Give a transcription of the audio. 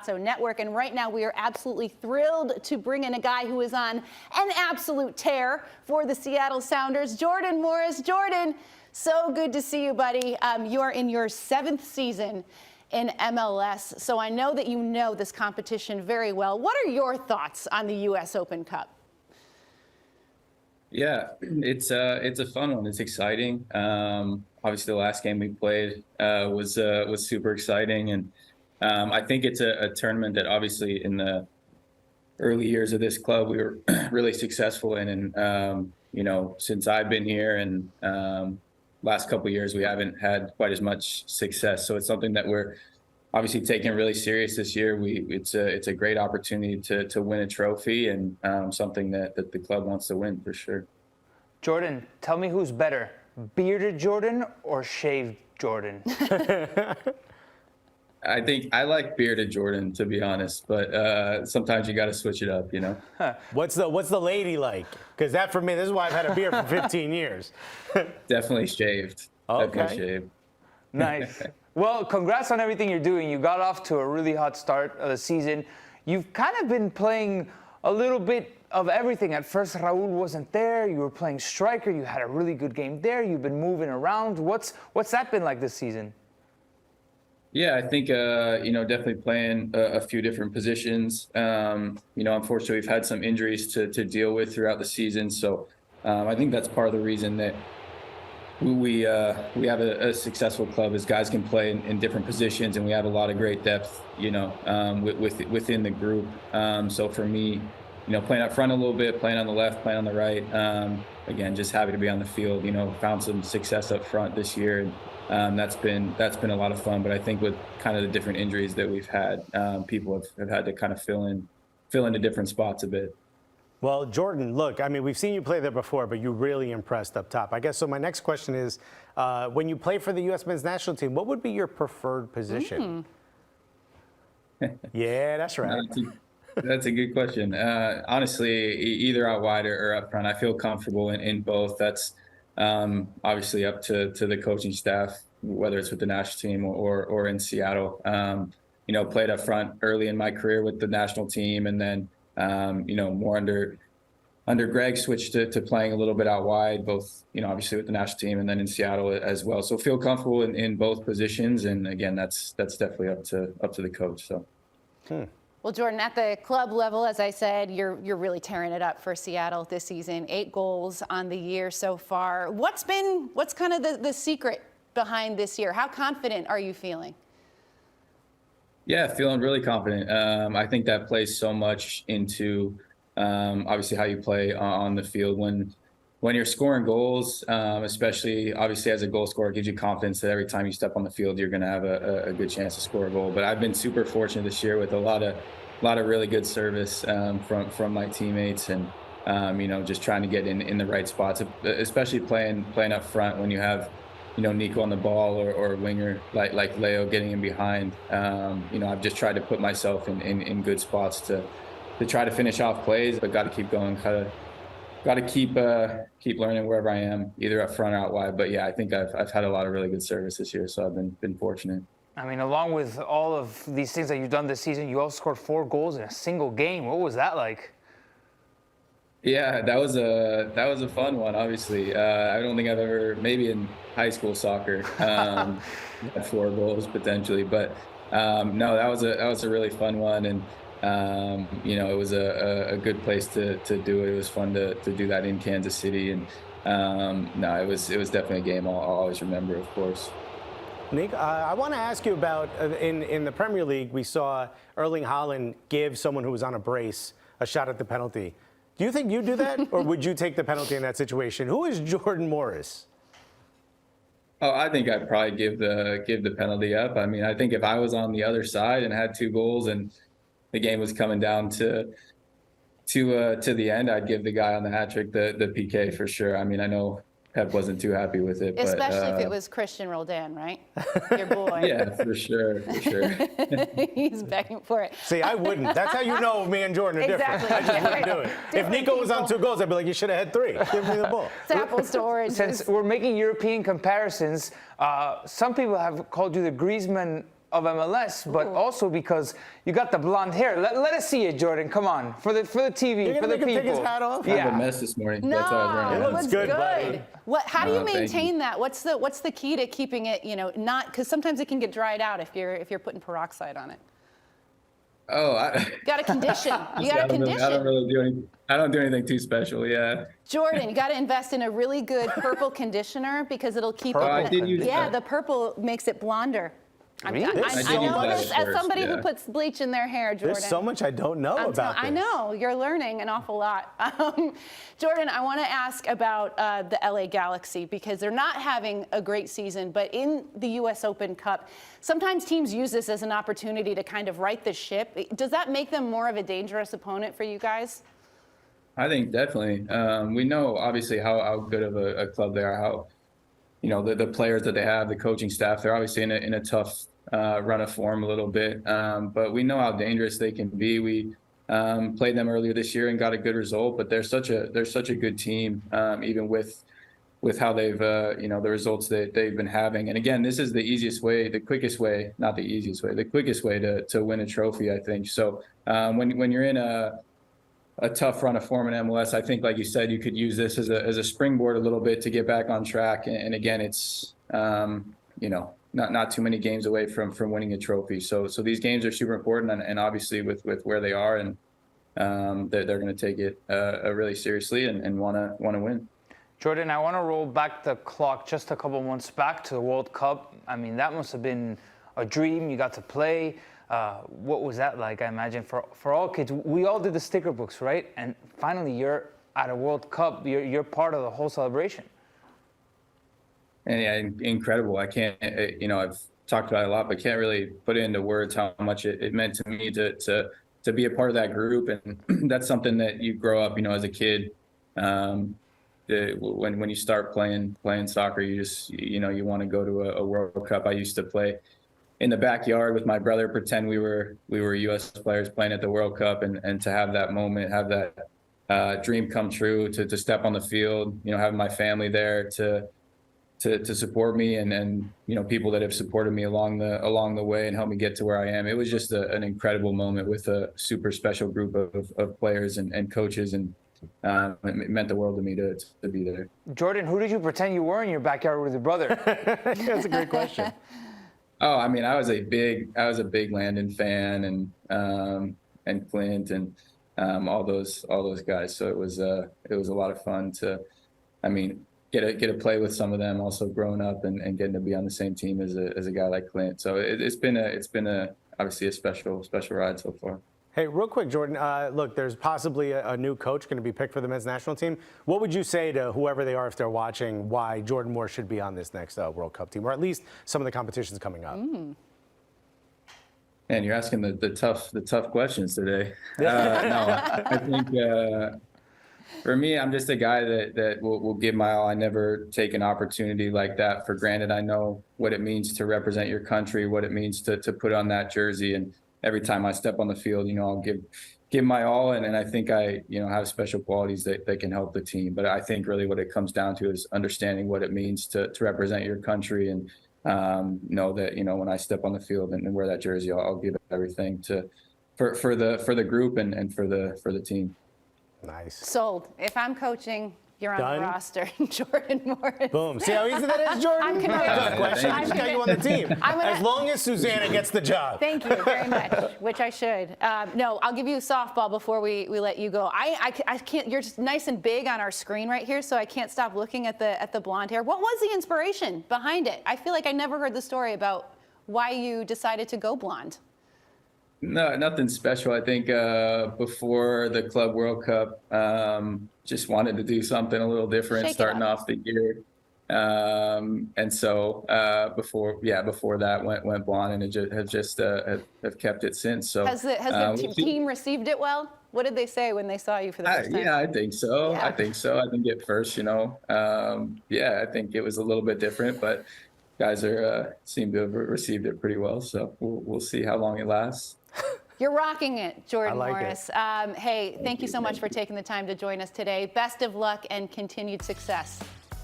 Golazo Network. And right now we are absolutely thrilled to bring in a guy who is on an absolute tear for the Seattle Sounders, Jordan Morris. Jordan, so good to see you, buddy. You are in your 7th season in MLS, so I know that you know this competition very well. What are your thoughts on the U.S. Open Cup? Yeah, it's a fun one. It's exciting. Obviously, the last game we played was super exciting, and I think it's a tournament that obviously in the early years of this club we were really successful in, and you know, since I've been here and last couple of years we haven't had quite as much success. So it's something that we're obviously taking really serious this year. It's a great opportunity to win a trophy, and something that the club wants to win for sure. Jordan, tell me who's better, bearded Jordan or shaved Jordan? I think I like bearded Jordan, to be honest, but sometimes you got to switch it up, you know. What's the lady like? Because that, for me, this is why I've had a beard for 15 years. Definitely shaved. Okay. Definitely shaved. Nice. Well, congrats on everything you're doing. You got off to a really hot start of the season. You've kind of been playing a little bit of everything. At first, Raul wasn't there. You were playing striker. You had a really good game there. You've been moving around. What's that been like this season? Yeah, I think, you know, definitely playing a few different positions. You know, unfortunately, we've had some injuries to deal with throughout the season. So I think that's part of the reason that we have a successful club, is guys can play in different positions, and we have a lot of great depth, you know, within the group. So for me, you know, playing up front a little bit, playing on the left, playing on the right, again, just happy to be on the field. You know, found some success up front this year, and that's been a lot of fun. But I think with kind of the different injuries that we've had, people have had to kind of fill into different spots a bit. Well, Jordan, look, I mean, we've seen you play there before, but you really impressed up top. I guess, so my next question is, when you play for the U.S. men's national team, what would be your preferred position? Yeah, that's right. That's a good question. Honestly, either out wide or up front, I feel comfortable in both. That's obviously up to the coaching staff, whether it's with the national team or in Seattle. You know, played up front early in my career with the national team, and then you know, more under Greg, switched to playing a little bit out wide, both, you know, obviously with the national team and then in Seattle as well. So feel comfortable in both positions, and again, that's definitely up to the coach. So. Well, Jordan, at the club level, as I said, you're really tearing it up for Seattle this season. 8 goals on the year so far. What's kind of the secret behind this year? How confident are you feeling? Yeah, feeling really confident. I think that plays so much into obviously how you play on the field. When you're scoring goals, especially obviously as a goal scorer, it gives you confidence that every time you step on the field, you're going to have a good chance to score a goal. But I've been super fortunate this year with a lot of really good service from my teammates, and you know, just trying to get in the right spots, especially playing up front when you have, you know, Nico on the ball or a winger like Leo getting in behind. You know, I've just tried to put myself in good spots to try to finish off plays, but got to keep going. Got to keep learning wherever I am, either up front or out wide. But yeah, I think I've had a lot of really good service this year, so I've been fortunate. I mean, along with all of these things that you've done this season, you also scored 4 goals in a single game. What was that like? Yeah, that was a fun one. Obviously, I don't think I've ever, maybe in high school soccer, had 4 goals potentially, but no, that was a really fun one, and you know, it was a good place to do it. It was fun to do that in Kansas City, and no, it was definitely a game I'll always remember, of course. Nick, I want to ask you about, in the Premier League, we saw Erling Haaland give someone who was on a brace a shot at the penalty. Do you think you'd do that, or would you take the penalty in that situation? Who is Jordan Morris? Oh, I think I'd probably give the penalty up. I mean, I think if I was on the other side and had 2 goals and the game was coming down to the end, I'd give the guy on the hat trick the PK for sure. I mean, I know Pep wasn't too happy with it. Especially but, if it was Christian Roldan, right? Your boy. Yeah, for sure. He's begging for it. See, I wouldn't. That's how you know me and Jordan are different. Exactly. I just wouldn't do it. If Nico was on 2 goals, I'd be like, you should have had 3. Give me the ball. It's apples to oranges. Since we're making European comparisons, some people have called you the Griezmann of MLS, but also because you got the blonde hair. Let us see it, Jordan. Come on, for the TV, You're for gonna the make him people. take his hat off? I have a mess this morning. No, That's why I was running. it It looks looks good, buddy. How do you Thank you. maintain that? What's the key to keeping it, not, because sometimes it can get dried out if you're putting peroxide on it. Oh, Got to condition. You got to condition. I don't do anything too special. Yeah. Jordan, you got to invest in a really good purple conditioner because it'll keep Purple it. I did use Yeah, that. the purple makes it blonder. Really? I I did know use this that as at somebody first, who yeah. puts bleach in their hair, Jordan. There's so much I don't know about this. I know, you're learning an awful lot. Jordan, I want to ask about the LA Galaxy because they're not having a great season, but in the US Open Cup, sometimes teams use this as an opportunity to kind of right the ship. Does that make them more of a dangerous opponent for you guys? I think definitely. We know obviously how good of a club they are, how the players that they have, the coaching staff. They're obviously in a tough run of form a little bit, but we know how dangerous they can be. We played them earlier this year and got a good result, but they're such a good team, even with how they've the results that they've been having. And again, this is the quickest way to win a trophy, I think. So when you're in a tough run of form in MLS, I think, like you said, you could use this as a springboard a little bit to get back on track. And again, it's not too many games away from winning a trophy. So these games are super important, and obviously with where they are, and they're going to take it really seriously and want to win. Jordan, I want to roll back the clock just a couple months back to the World Cup. I mean, that must have been a dream. You got to play. What was that like? I imagine for all kids, we all did the sticker books, right? And finally, you're at a World Cup. You're part of the whole celebration. And yeah, incredible. I can't, I've talked about it a lot, but can't really put it into words how much it meant to me to be a part of that group. And that's something that you grow up, as a kid. When you start playing soccer, you just, you want to go to a World Cup. I used to play in the backyard with my brother, pretend we were U.S. players playing at the World Cup, and to have that moment, have that dream come true, to step on the field, having my family there to support me, and people that have supported me along the way and helped me get to where I am. It was just an incredible moment with a super special group of players and coaches, and it meant the world to me to be there. Jordan, who did you pretend you were in your backyard with your brother? That's a great question. Oh, I mean, I was a big Landon fan, and Clint, and all those guys. So it was a lot of fun to, get to play with some of them. Also growing up and getting to be on the same team as a guy like Clint. So it's been obviously a special ride so far. Hey, real quick, Jordan, look, there's possibly a new coach going to be picked for the men's national team. What would you say to whoever they are, if they're watching, why Jordan Morris should be on this next World Cup team, or at least some of the competitions coming up? Man, you're asking the tough questions today. No, I think for me, I'm just a guy that will give my all. I never take an opportunity like that for granted. I know what it means to represent your country, what it means to put on that jersey, and every time I step on the field, I'll give my all, and I think I have special qualities that can help the team. But I think really what it comes down to is understanding what it means to represent your country, and know that when I step on the field and wear that jersey, I'll give everything for the group and for the team. Nice. Sold. If I'm coaching, you're on Done. the roster. Jordan Morris. Boom. See how easy that is, Jordan? I'm convinced. Not a question. I just got you on the team. As long as Susanna gets the job. Thank you very much, which I should. No, I'll give you a softball before we let you go. I can't. You're just nice and big on our screen right here, so I can't stop looking at the blonde hair. What was the inspiration behind it? I feel like I never heard the story about why you decided to go blonde. No, nothing special. I think before the Club World Cup, just wanted to do something a little different, starting off the year. And so before that went blonde, and it have kept it since. So has the team received it well? What did they say when they saw you for the first time? Yeah, I think so. Yeah. I think at first, I think it was a little bit different, but guys seem to have received it pretty well. So we'll see how long it lasts. You're rocking it, Jordan Morris. It. Hey, thank you so much for taking the time to join us today. Best of luck and continued success.